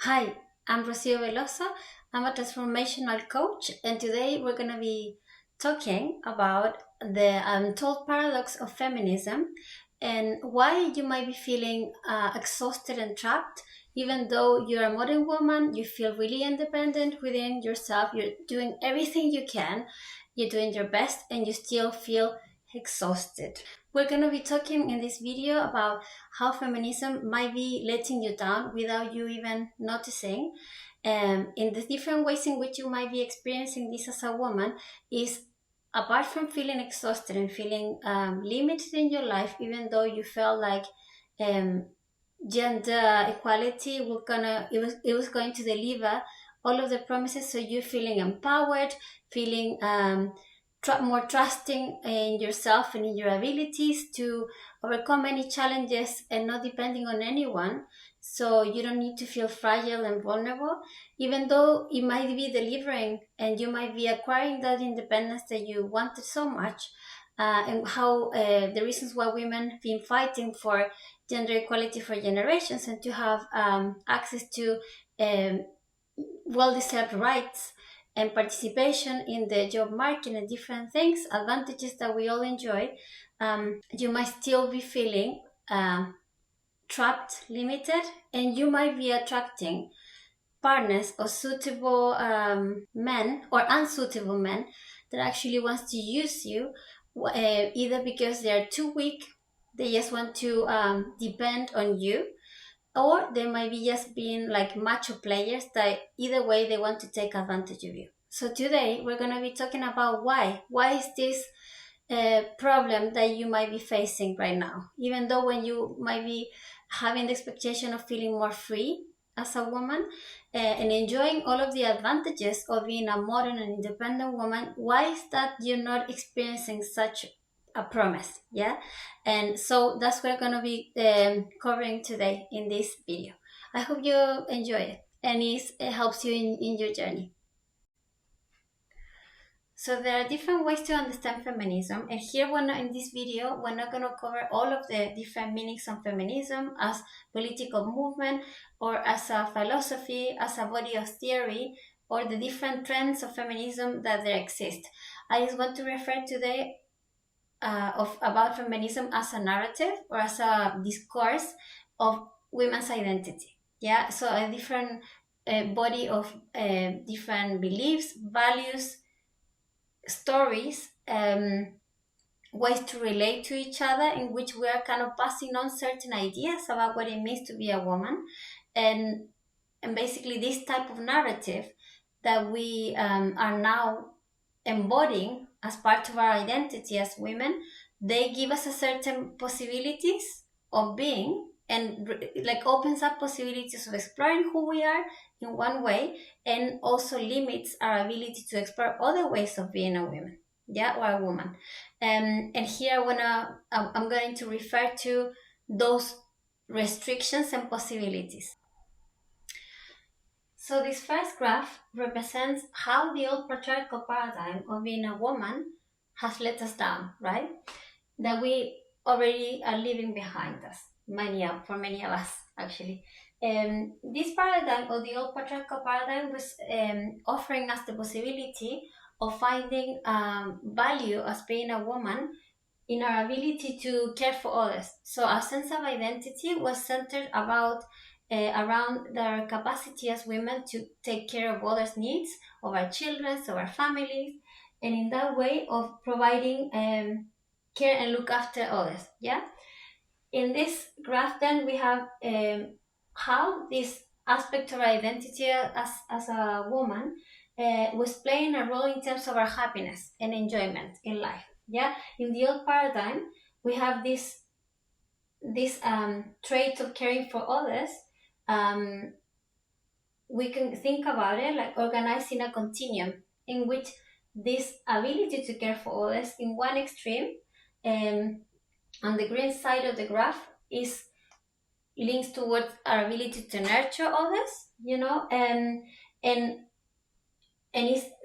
Hi, I'm Rocio Veloso. I'm a transformational coach, and today we're going to be talking about the untold paradox of feminism and why you might be feeling exhausted and trapped. Even though you're a modern woman, you feel really independent within yourself, you're doing everything you can, you're doing your best, and you still feel exhausted. We're going to be talking in this video about how feminism might be letting you down without you even noticing. In the different ways in which you might be experiencing this as a woman is apart from feeling exhausted and feeling limited in your life, even though you felt like um, gender equality was going to deliver all of the promises, so you're feeling empowered, feeling more trusting in yourself and in your abilities to overcome any challenges and not depending on anyone, so you don't need to feel fragile and vulnerable, even though it might be delivering and you might be acquiring that independence that you wanted so much. And how the reasons why women have been fighting for gender equality for generations and to have access to um, well-deserved rights and participation in the job market and different things, advantages that we all enjoy, you might still be feeling trapped, limited, and you might be attracting partners or suitable men or unsuitable men that actually wants to use you, either because they are too weak, they just want to depend on you, or they might be just being like macho players that either way they want to take advantage of you. So today we're going to be talking about why is this problem that you might be facing right now, even though when you might be having the expectation of feeling more free as a woman and enjoying all of the advantages of being a modern and independent woman, why is that you're not experiencing such a promise? Yeah, and so that's what we're going to be covering today in this video. I hope you enjoy it and it helps you in your journey. So there are different ways to understand feminism, and here in this video we're not going to cover all of the different meanings of feminism as political movement or as a philosophy, as a body of theory, or the different trends of feminism that there exist. I just want to refer today about feminism as a narrative or as a discourse of women's identity. Yeah, so a different body of different beliefs, values, stories, ways to relate to each other in which we are kind of passing on certain ideas about what it means to be a woman, and basically this type of narrative that we are now embodying as part of our identity as women, they give us a certain possibilities of being and like opens up possibilities of exploring who we are in one way, and also limits our ability to explore other ways of being a woman, yeah, or a woman. And here I'm going to refer to those restrictions and possibilities. So this first graph represents how the old patriarchal paradigm of being a woman has let us down, right? That we already are leaving behind us, for many of us, actually. This paradigm, or the old patriarchal paradigm, was offering us the possibility of finding value as being a woman in our ability to care for others. So our sense of identity was centered around their capacity as women to take care of others' needs, of our children, of our families, and in that way of providing care and look after others. Yeah. In this graph, then we have how this aspect of our identity as a woman was playing a role in terms of our happiness and enjoyment in life. Yeah. In the old paradigm, we have this trait of caring for others. We can think about it like organizing a continuum in which this ability to care for others in one extreme, on the green side of the graph, is links towards our ability to nurture others, and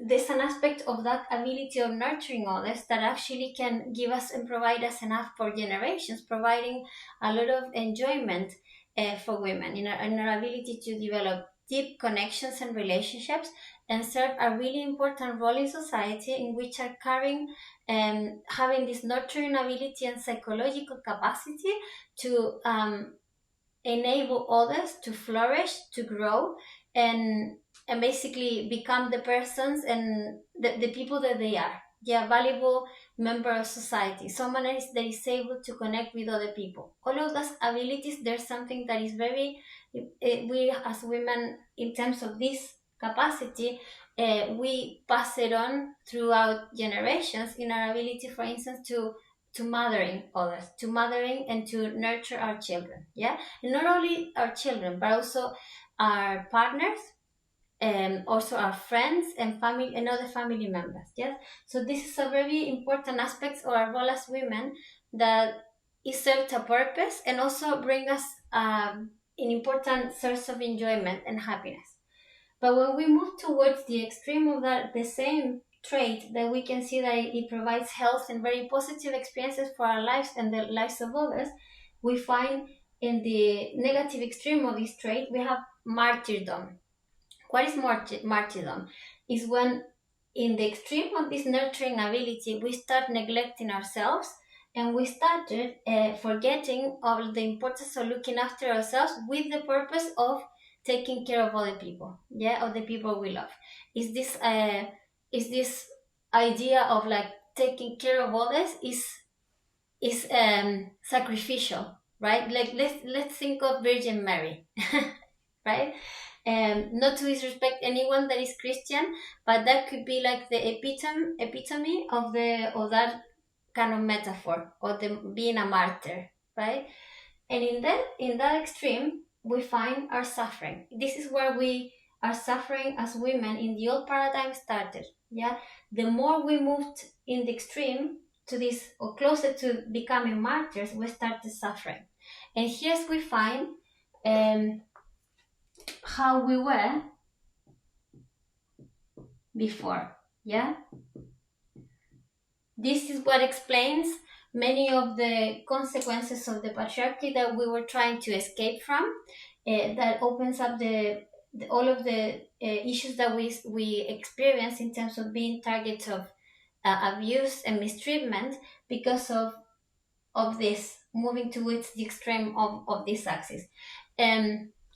there's an aspect of that ability of nurturing others that actually can give us and provide us enough for generations, providing a lot of enjoyment for women in our ability to develop deep connections and relationships and serve a really important role in society, in which are carrying having this nurturing ability and psychological capacity to enable others to flourish, to grow, and basically become the persons and the people that they are. Yeah, valuable member of society, someone that is able to connect with other people. All of those abilities, there's something that is very, we as women, in terms of this capacity, we pass it on throughout generations in our ability, for instance, to mothering others, to mothering and to nurture our children. Yeah, and not only our children, but also our partners, and also our friends and family and other family members. Yes, so this is a very important aspect of our role as women, that it serves a purpose and also bring us an important source of enjoyment and happiness. But when we move towards the extreme of that, the same trait, that we can see that it provides health and very positive experiences for our lives and the lives of others, we find in the negative extreme of this trait, we have martyrdom. What is martyrdom? Is when, in the extreme of this nurturing ability, we start neglecting ourselves, and we started forgetting all the importance of looking after ourselves with the purpose of taking care of other people, yeah, of the people we love. Is this idea of like taking care of others is sacrificial, right? Like let's think of Virgin Mary, right? Not to disrespect anyone that is Christian, but that could be like the epitome of that kind of metaphor, or the being a martyr, right? And in that extreme, we find our suffering. This is where we are suffering as women in the old paradigm started. Yeah, the more we moved in the extreme to this, or closer to becoming martyrs, we started suffering. And here's we find how we were before. Yeah, this is what explains many of the consequences of the patriarchy that we were trying to escape from. That opens up all of the issues that we experience in terms of being targets of abuse and mistreatment because of this moving towards the extreme of this axis.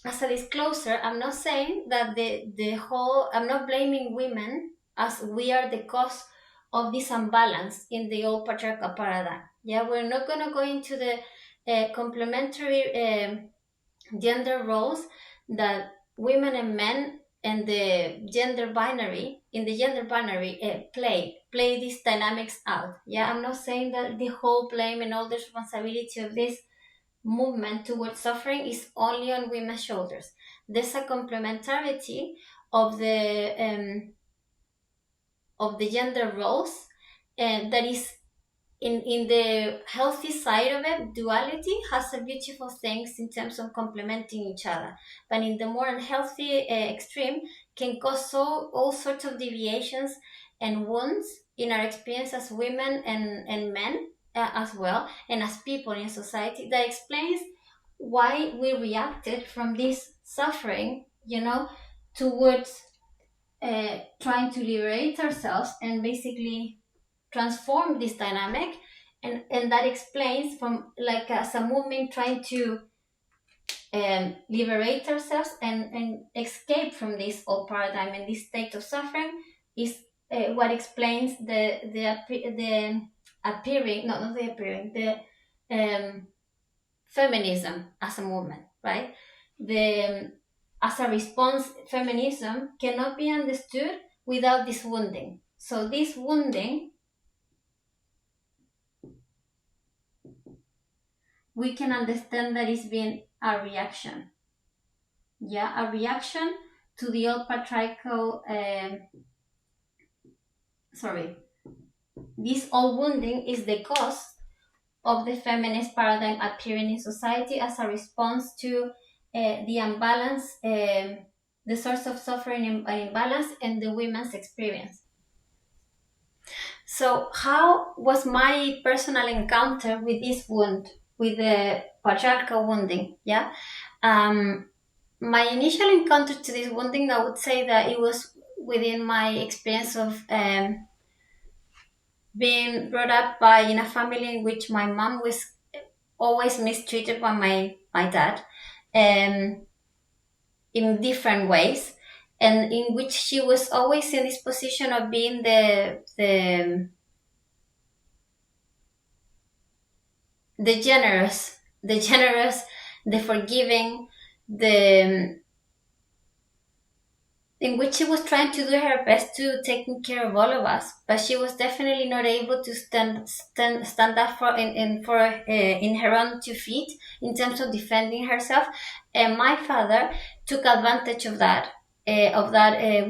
As a disclosure, I'm not saying that I'm not blaming women as we are the cause of this imbalance in the old patriarchal paradigm. Yeah, we're not going to go into the complementary gender roles that women and men and the gender binary play these dynamics out. Yeah, I'm not saying that the whole blame and all the responsibility of this movement towards suffering is only on women's shoulders. There's a complementarity of the gender roles, and that is in the healthy side of it. Duality has a beautiful things in terms of complementing each other, but in the more unhealthy extreme, can cause all sorts of deviations and wounds in our experience as women and men as well, and as people in society. That explains why we reacted from this suffering, towards trying to liberate ourselves and basically transform this dynamic. And that explains, from like as a movement trying to liberate ourselves and escape from this old paradigm and this state of suffering, is what explains the appearing, no, not the appearing, the feminism as a movement, right? The As a response, feminism cannot be understood without this wounding. So this wounding, we can understand that it's been a reaction. Yeah, a reaction to the old patriarchal, this old wounding is the cause of the feminist paradigm appearing in society as a response to the imbalance, the source of suffering and imbalance, and the women's experience. So how was my personal encounter with this wound, with the patriarchal wounding? Yeah. my initial encounter to this one thing, I would say that it was within my experience of being brought up by in a family in which my mom was always mistreated by my dad, um, in different ways, and in which she was always in this position of being the generous, the forgiving, the in which she was trying to do her best to taking care of all of us, but she was definitely not able to stand up for in her own 2 feet in terms of defending herself. And my father took advantage of that,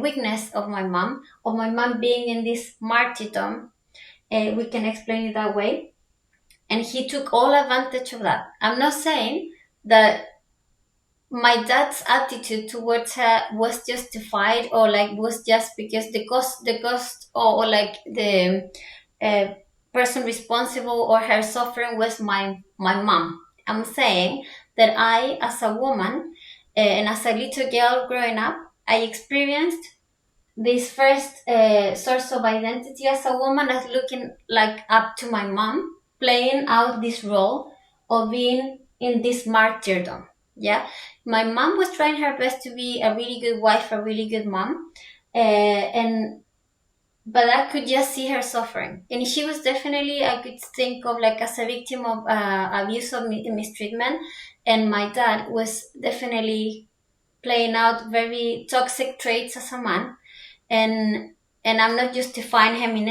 weakness of my mom being in this martyrdom. We can explain it that way, and he took all advantage of that. I'm not saying that my dad's attitude towards her was justified, or like was just because the cost or like the uh, person responsible or her suffering was my mom. I'm saying that I, as a woman, and as a little girl growing up, I experienced this first source of identity as a woman as looking like up to my mom, playing out this role of being in this martyrdom. Yeah, my mom was trying her best to be a really good wife, a really good mom, and but I could just see her suffering, and she was definitely, I could think of like as a victim of abuse or mistreatment, and my dad was definitely playing out very toxic traits as a man, and I'm not justifying him in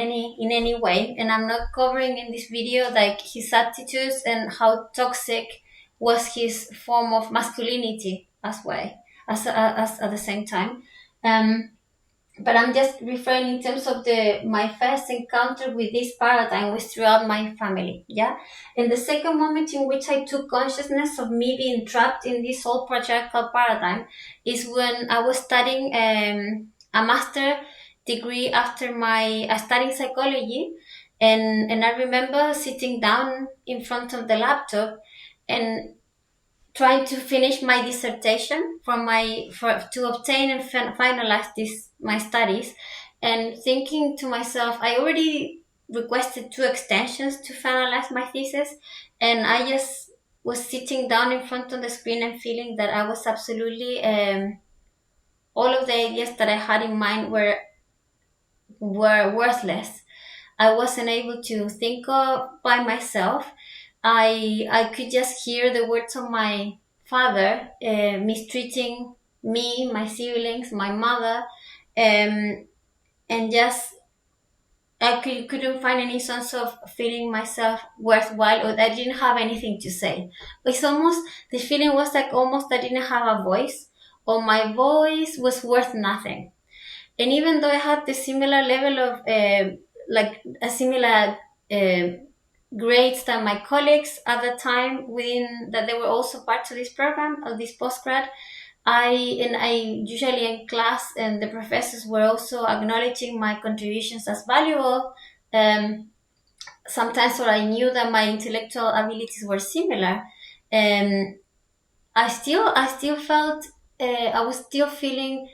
any way, and I'm not covering in this video like his attitudes and how toxic was his form of masculinity as well, as at the same time. Um, but I'm just referring in terms of the my first encounter with this paradigm was throughout my family, yeah. And the second moment in which I took consciousness of me being trapped in this old patriarchal paradigm is when I was studying a master degree after my studying psychology, and I remember sitting down in front of the laptop and trying to finish my dissertation to obtain and finalize this my studies, and thinking to myself, I already requested 2 extensions to finalize my thesis, and I just was sitting down in front of the screen and feeling that I was absolutely all of the ideas that I had in mind were worthless. I wasn't able to think of by myself. I could just hear the words of my father mistreating me, my siblings, my mother, and just couldn't find any sense of feeling myself worthwhile, or I didn't have anything to say. It's almost, the feeling was like almost I didn't have a voice, or my voice was worth nothing. And even though I had the similar level of like a similar uh, grades than my colleagues at the time, within that they were also part of this program of this postgrad, I usually in class, and the professors were also acknowledging my contributions as valuable. Um, Sometimes when I knew that my intellectual abilities were similar, um, I still felt I was still feeling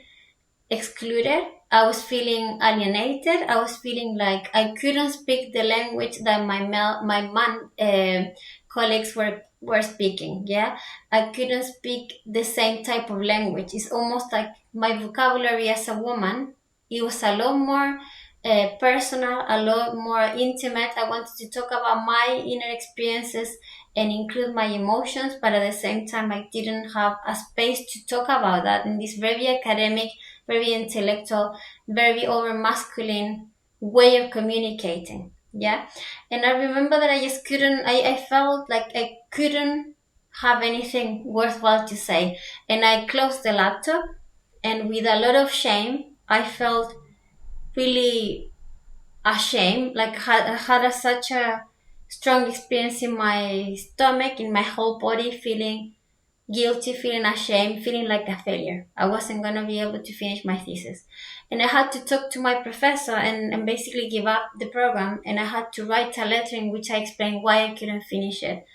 excluded. I was feeling alienated. I was feeling like I couldn't speak the language that my man colleagues were speaking. Yeah, I couldn't speak the same type of language. It's almost like my vocabulary as a woman. It was a lot more personal, a lot more intimate. I wanted to talk about my inner experiences and include my emotions, but at the same time, I didn't have a space to talk about that in this very academic, very intellectual, very over masculine way of communicating. Yeah. And I remember that I just couldn't, I felt like I couldn't have anything worthwhile to say. And I closed the laptop, and with a lot of shame, I felt really ashamed, like I had such a strong experience in my stomach, in my whole body, feeling guilty, feeling ashamed, feeling like a failure. I wasn't going to be able to finish my thesis. And I had to talk to my professor and basically give up the program. And I had to write a letter in which I explained why I couldn't finish it.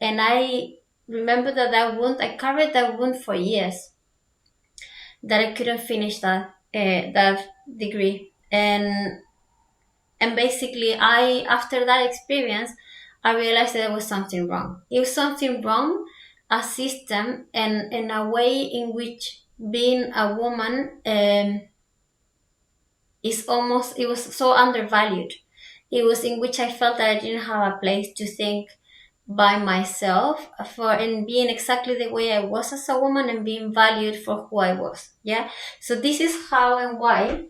And I remember that wound, I carried that wound for years. that I couldn't finish that degree. And basically, I after that experience, I realized that there was something wrong. It was something wrong, a system and a way in which being a woman it was so undervalued. It was in which I felt that I didn't have a place to think by myself for and being exactly the way I was as a woman and being valued for who I was. Yeah. So this is how and why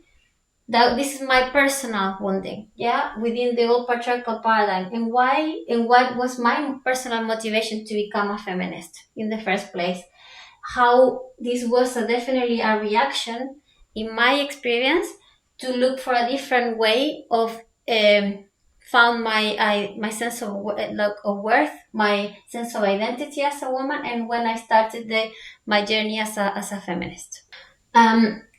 that this is my personal wounding, yeah, within the old patriarchal paradigm, and why and what was my personal motivation to become a feminist in the first place. How this was definitely a reaction, in my experience, to look for a different way of found my sense of of worth, my sense of identity as a woman, and when I started my journey as a feminist.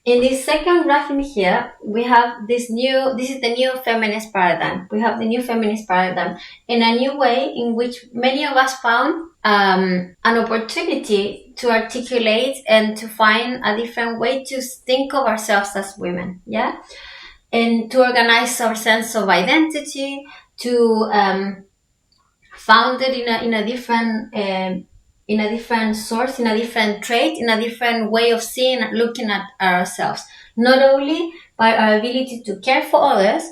In this second graph in here, we have this is the new feminist paradigm. We have the new feminist paradigm in a new way in which many of us found an opportunity to articulate and to find a different way to think of ourselves as women. Yeah. And to organize our sense of identity, to found it in a different source, in a different trait, in a different way of seeing and looking at ourselves. Not only by our ability to care for others,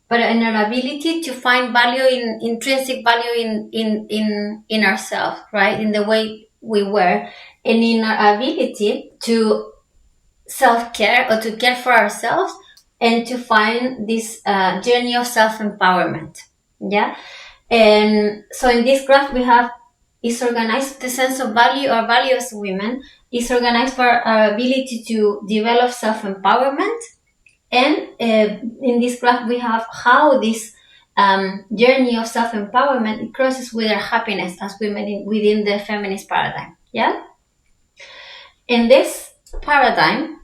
but in our ability to find value in intrinsic value in ourselves, right? In the way we were, and in our ability to self-care or to care for ourselves and to find this journey of self-empowerment. Yeah. And so in this graph we have is organized the sense of value or value as women is organized for our ability to develop self-empowerment. And in this graph we have how this journey of self-empowerment it crosses with our happiness as women within the feminist paradigm. Yeah. In this paradigm,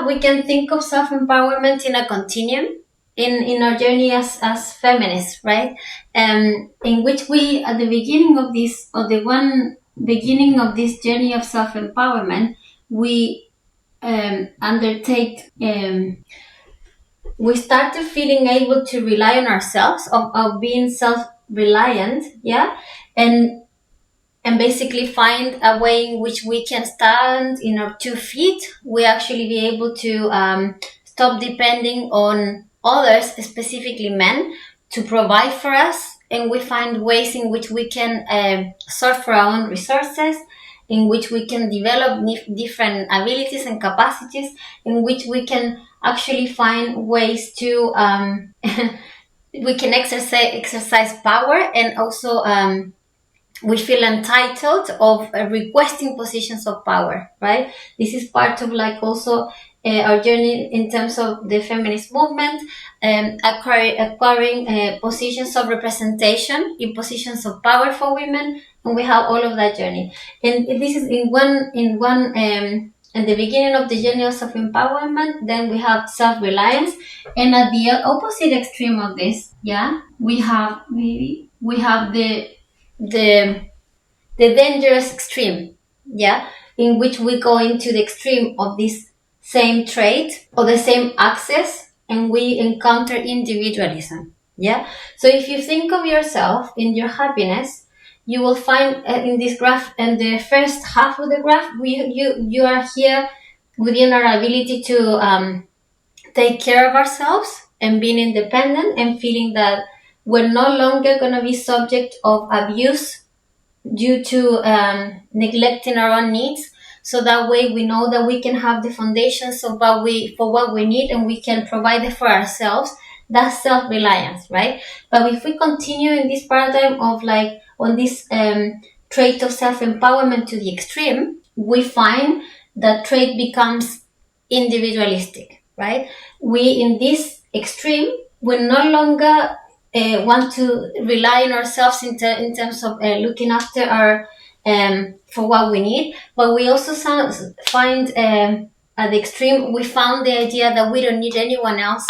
we can think of self-empowerment in a continuum in our journey as feminists, right? In which we at the beginning of this journey of self-empowerment, we we started feeling able to rely on ourselves, of being self-reliant, yeah, and basically find a way in which we can stand in our 2 feet. We actually be able to stop depending on others, specifically men, to provide for us. And we find ways in which we can sort for our own resources, in which we can develop different abilities and capacities, in which we can actually find ways to we can exercise power, and also we feel entitled of requesting positions of power, right? This is part of also our journey in terms of the feminist movement, acquiring positions of representation in positions of power for women, and we have all of that journey. And this is in the beginning of the journey of self-empowerment. Then we have self-reliance, and at the opposite extreme of this, yeah, we have the dangerous extreme, yeah, in which we go into the extreme of this same trait or the same access, and we encounter individualism. Yeah. So if you think of yourself in your happiness, you will find in this graph, and the first half of the graph, you are here within our ability to take care of ourselves and being independent and feeling that we're no longer going to be subject of abuse due to neglecting our own needs. So that way we know that we can have the foundations of what we need, and we can provide it for ourselves. That's self-reliance, right? But if we continue in this paradigm of on this trait of self-empowerment to the extreme, we find that trait becomes individualistic, right? We in this extreme will no longer want to rely on ourselves in terms of looking after our for what we need, but we also find at the extreme we found the idea that we don't need anyone else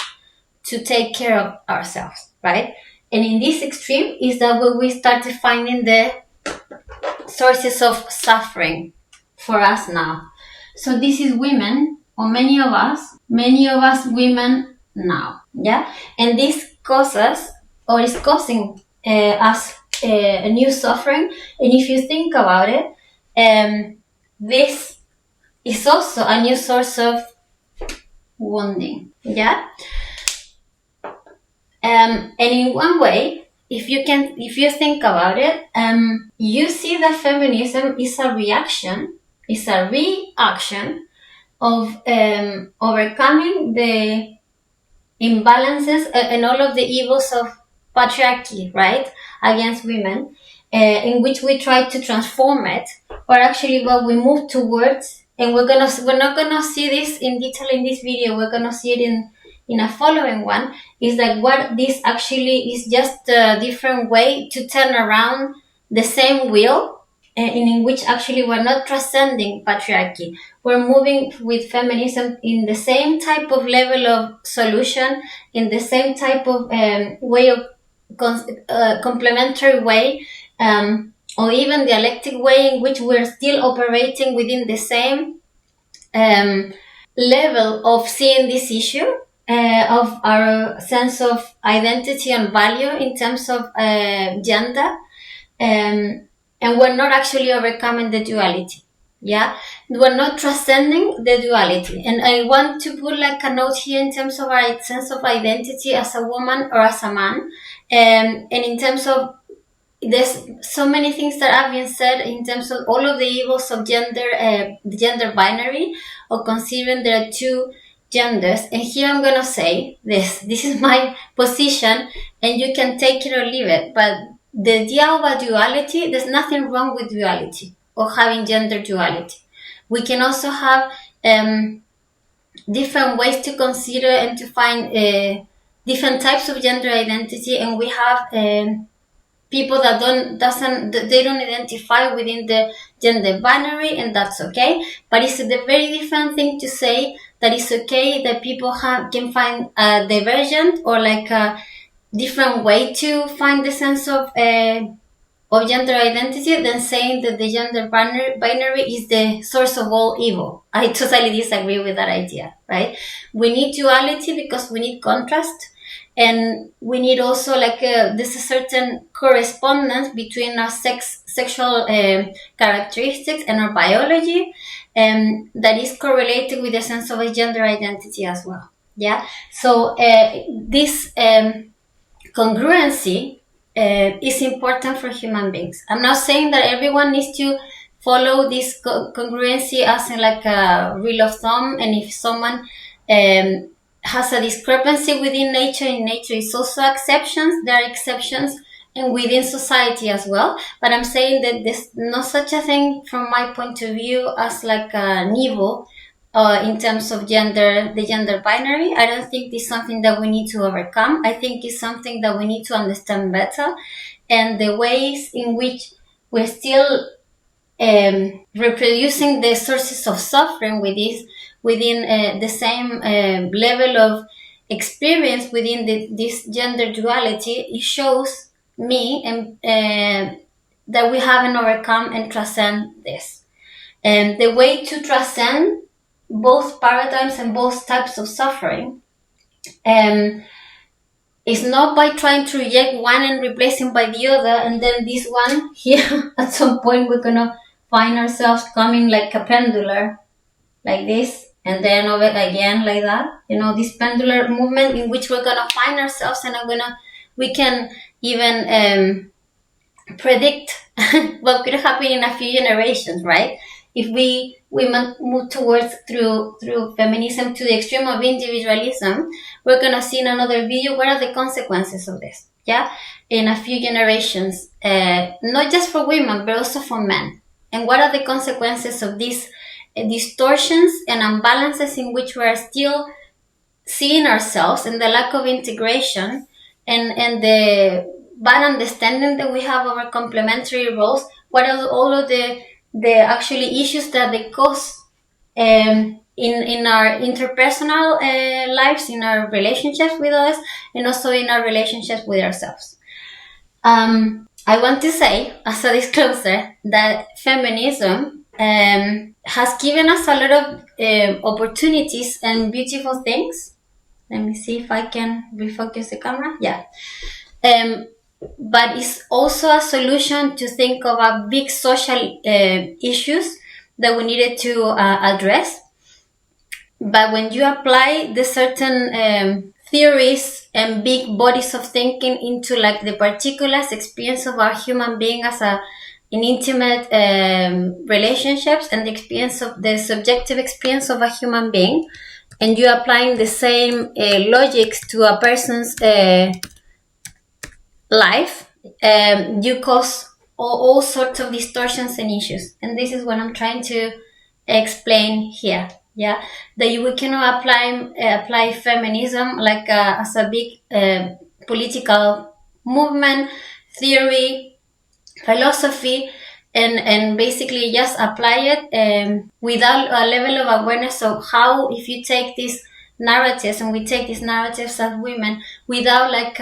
to take care of ourselves, right? And in this extreme is that where we started finding the sources of suffering, for us now. So this is women, or many of us women now, yeah? And this causes, or is causing us a new suffering. And if you think about it, this is also a new source of wounding, yeah? And in one way, if you think about it, you see that feminism is a reaction of overcoming the imbalances and all of the evils of patriarchy, right, against women, in which we try to transform it, or actually what we move towards. And we're not gonna see this in detail in this video. We're gonna see it in a following one. Is that what this actually is? Just a different way to turn around the same wheel, in which actually we're not transcending patriarchy. We're moving with feminism in the same type of level of solution, in the same type of way of complementary way, or even dialectic way, in which we're still operating within the same level of seeing this issue, of our sense of identity and value in terms of gender. And we're not actually overcoming the duality. Yeah, we're not transcending the duality. And I want to put like a note here in terms of our sense of identity as a woman or as a man, and in terms of, there's so many things that have been said in terms of all of the evils of gender, the gender binary, or considering there are two genders. And here I'm gonna say this is my position, and you can take it or leave it, but the idea of a duality, there's nothing wrong with duality or having gender duality. We can also have different ways to consider and to find different types of gender identity, and we have people that they don't identify within the gender binary, and that's okay. But it's a very different thing to say that it's okay that people can find a divergent or like a different way to find the sense of gender identity than saying that the gender binary is the source of all evil. I totally disagree with that idea, right? We need duality because we need contrast, and we need also like there's a certain correspondence between our sexual characteristics and our biology, that is correlated with the sense of a gender identity as well. Yeah. So this congruency is important for human beings. I'm not saying that everyone needs to follow this congruency as in like a rule of thumb, and if someone has a discrepancy within nature, in nature is also exceptions. There are exceptions, and within society as well. But I'm saying that there's no such a thing from my point of view as like an evil in terms of gender, the gender binary. I don't think this is something that we need to overcome. I think it's something that we need to understand better, and the ways in which we're still reproducing the sources of suffering within the same level of experience within this gender duality. It shows me and that we haven't overcome and transcend this. And the way to transcend both paradigms and both types of suffering is not by trying to reject one and replacing by the other, and then this one here at some point we're gonna find ourselves coming like a pendular, like this, and then over again like that. You know, this pendular movement in which we're gonna find ourselves, and we can even predict what could happen in a few generations, right? If we move towards through feminism to the extreme of individualism, we're gonna see in another video what are the consequences of this, yeah, in a few generations, not just for women but also for men, and what are the consequences of these distortions and imbalances in which we are still seeing ourselves, and the lack of integration and the bad understanding that we have of our complementary roles. What are all of the actually issues that they cause in our interpersonal lives, in our relationships with others, and also in our relationships with ourselves. I want to say, as a disclosure, that feminism has given us a lot of opportunities and beautiful things. Let me see if I can refocus the camera. Yeah. Um, but it's also a solution to think of a big social issues that we needed to address. But when you apply the certain theories and big bodies of thinking into like the particular experience of our human being as in intimate relationships and the experience of the subjective experience of a human being, and you're applying the same logics to a person's life, you cause all sorts of distortions and issues. And this is what I'm trying to explain here. Yeah, that we cannot apply feminism like as a big political movement, theory, philosophy, and basically just apply it without a level of awareness of how, if you take these narratives, and we take these narratives as women without like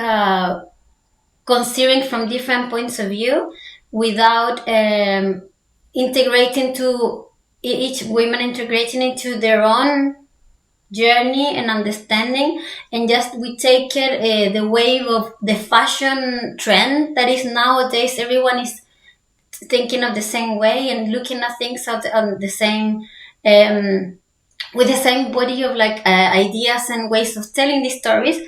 considering from different points of view, without integrating to each women integrating into their own journey and understanding, and just we take it the wave of the fashion trend that is nowadays. Everyone is thinking of the same way and looking at things on the same with the same body of like ideas and ways of telling these stories.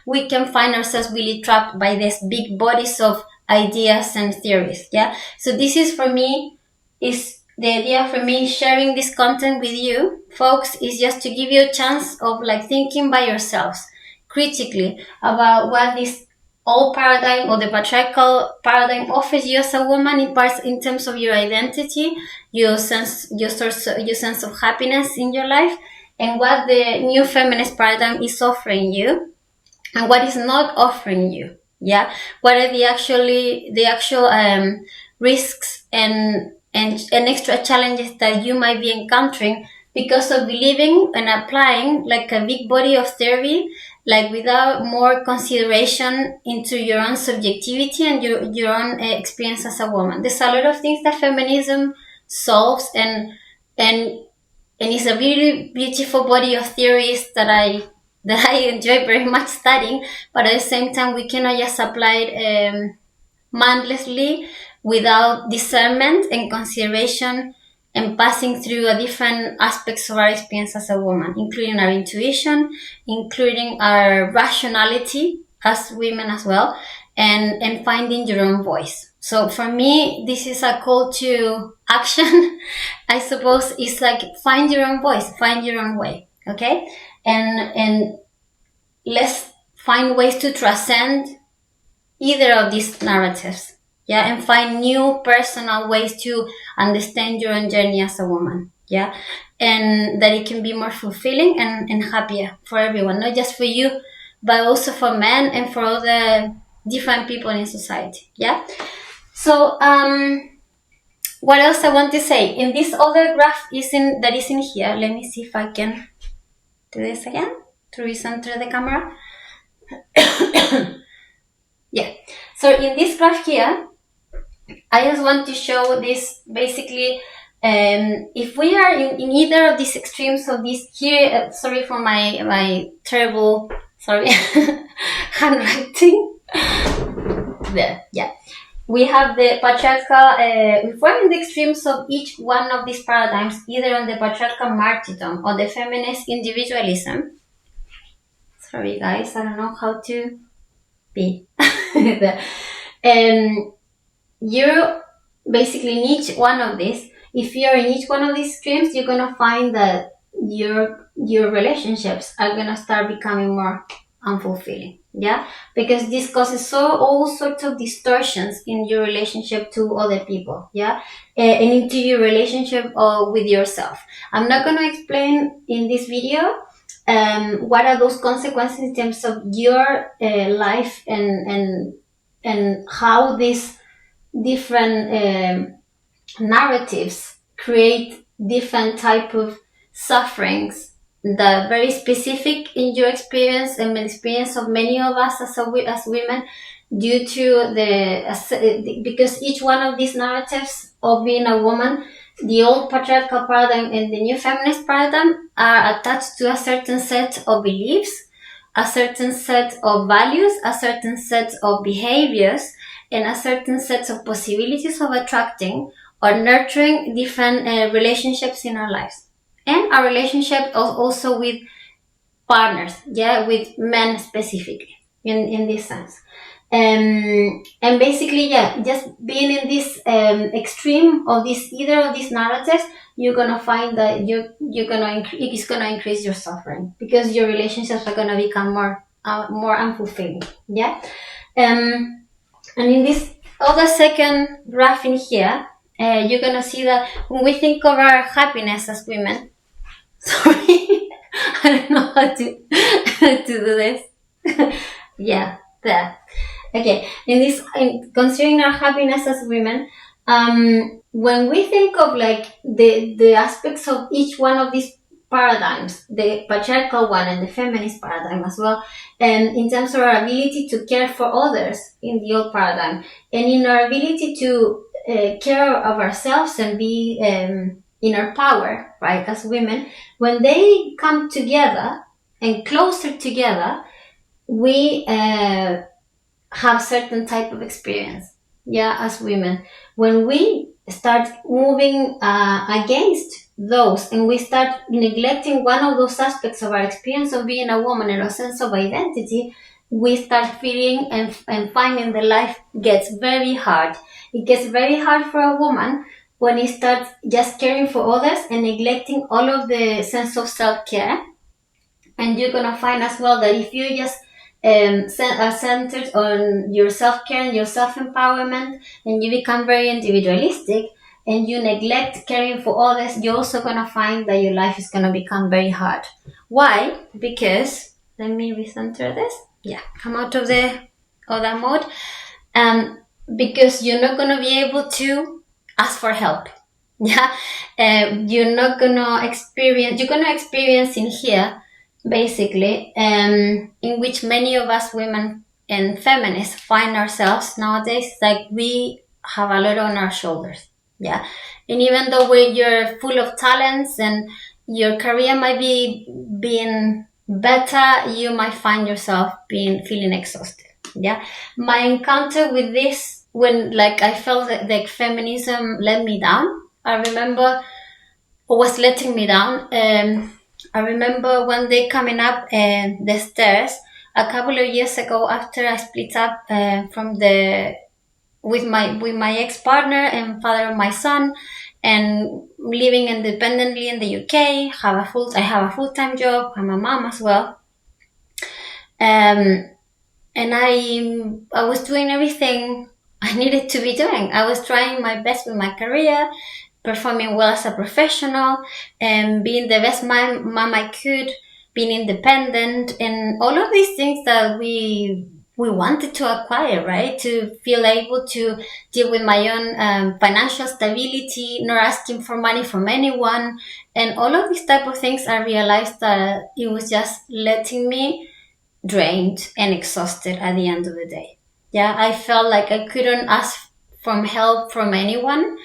We can find ourselves really trapped by these big bodies of ideas and theories. Yeah. So this is for me, is the idea for me sharing this content with you folks is just to give you a chance of like thinking by yourselves critically about what this old paradigm or the patriarchal paradigm offers you as a woman in parts in terms of your identity, your sense of happiness in your life, and what the new feminist paradigm is offering you and what is not offering you. Yeah, what are the actual risks and extra challenges that you might be encountering because of believing and applying like a big body of theory, like without more consideration into your own subjectivity and your own experience as a woman. There's a lot of things that feminism solves, and and it's a really beautiful body of theories that I enjoy very much studying. But at the same time, we cannot just apply it mindlessly without discernment and consideration and passing through a different aspects of our experience as a woman, including our intuition, including our rationality as women as well, and finding your own voice. So for me, this is a call to action. I suppose it's like find your own voice, find your own way. Okay. And let's find ways to transcend either of these narratives. Yeah. And find new personal ways to understand your own journey as a woman. Yeah. And that it can be more fulfilling and happier for everyone, not just for you, but also for men and for all the different people in society. Yeah. So, what else I want to say? In this other graph that is in here, let me see if I can do this again to recenter the camera. Yeah. So in this graph here, I just want to show this basically. If we are in either of these extremes of this here, sorry for my terrible, handwriting. There, yeah. We have the patriarchal, if we're in the extremes of each one of these paradigms, either on the patriarchal martyrdom or the feminist individualism. Sorry guys, I don't know how to be. You're basically in each one of these. If you're in each one of these extremes, you're gonna find that your relationships are gonna start becoming more unfulfilling. Yeah, because this causes all sorts of distortions in your relationship to other people. Yeah, and into your relationship with yourself. I'm not going to explain in this video what are those consequences in terms of your life and how these different narratives create different type of sufferings that very specific in your experience and the experience of many of us as women, due to because each one of these narratives of being a woman the old patriarchal paradigm and the new feminist paradigm are attached to a certain set of beliefs, a certain set of values, a certain set of behaviors, and a certain set of possibilities of attracting or nurturing different relationships in our lives. And our relationship also with partners, yeah, with men specifically, in this sense. And basically, yeah, just being in this extreme of this either of these narratives, you're gonna find that it's gonna increase your suffering because your relationships are gonna become more unfulfilling. Yeah. And in this other second graph in here, you're gonna see that when we think of our happiness as women, sorry, I don't know how to do this. Yeah, there. Okay, considering our happiness as women, when we think of like the aspects of each one of these paradigms, the patriarchal one and the feminist paradigm as well, and in terms of our ability to care for others in the old paradigm, and in our ability to care of ourselves and be in our power, right, as women, when they come together and closer together, we have certain type of experience, yeah, as women. When we start moving against those and we start neglecting one of those aspects of our experience of being a woman and a sense of identity, we start feeling and finding that life gets very hard. It gets very hard for a woman when it starts just caring for others and neglecting all of the sense of self-care. And you're gonna find as well that if you just are centered on your self-care and your self-empowerment, and you become very individualistic and you neglect caring for others, you're also gonna find that your life is gonna become very hard. Why? Because, let me recenter this. Yeah, come out of that mode. Because you're not gonna be able to ask for help. Yeah, you're gonna experience in here basically, in which many of us women and feminists find ourselves nowadays, like we have a lot on our shoulders. Yeah. And even though you're full of talents and your career might be being better, you might find yourself feeling exhausted. Yeah. My encounter with this, when like I felt that like feminism let me down, I remember, or was letting me down. I remember one day coming up the stairs a couple of years ago after I split up with my ex partner and father of my son, and living independently in the UK. I have a full time job. I'm a mom as well. And I was doing everything I needed to be doing. I was trying my best with my career, performing well as a professional, and being the best mom I could, being independent, and all of these things that we wanted to acquire, right? To feel able to deal with my own financial stability, not asking for money from anyone, and all of these type of things. I realized that it was just letting me drained and exhausted at the end of the day. Yeah, I felt like I couldn't ask for help from anyone.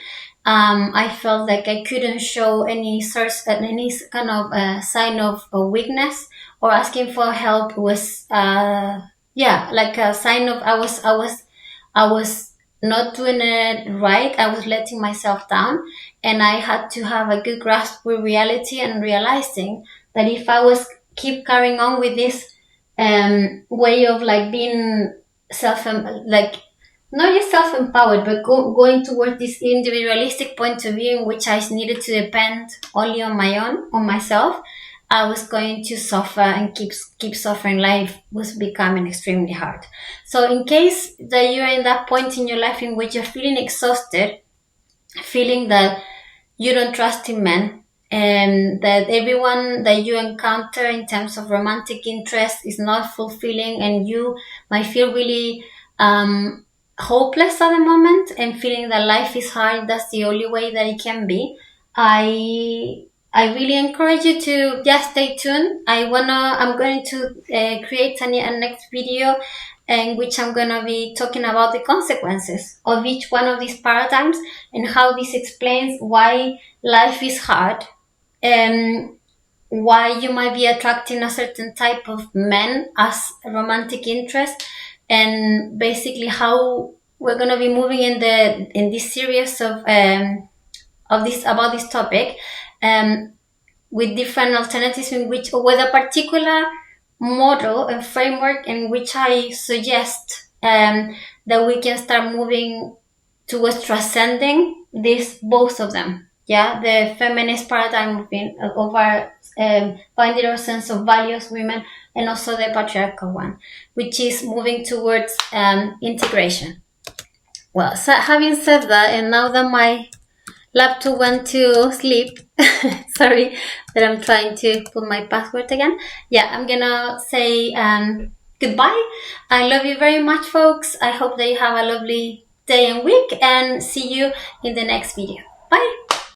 I felt like I couldn't show any kind of sign of weakness, or asking for help was, like a sign of I was not doing it right. I was letting myself down, and I had to have a good grasp with reality and realizing that if I was keep carrying on with this way of like being like not just self-empowered, but going towards this individualistic point of view in which I needed to depend only on myself, I was going to suffer and keep suffering. Life was becoming extremely hard. So in case that you're in that point in your life in which you're feeling exhausted, feeling that you don't trust in men, and that everyone that you encounter in terms of romantic interest is not fulfilling, and you might feel really hopeless at the moment and feeling that life is hard, that's the only way that it can be, I really encourage you to just stay tuned. I'm going to create a next video in which I'm going to be talking about the consequences of each one of these paradigms and how this explains why life is hard, and why you might be attracting a certain type of men as a romantic interest, and basically how we're going to be moving in this series of this about this topic, um, with different alternatives in which, with a particular model and framework in which I suggest that we can start moving towards transcending this, both of them. Yeah, the feminist paradigm of our finding our sense of value as women, and also the patriarchal one, which is moving towards integration. Well, so having said that, and now that my laptop went to sleep. Sorry that I'm trying to put my password again. Yeah, I'm gonna say goodbye. I love you very much, folks. I hope that you have a lovely day and week, and see you in the next video. Bye.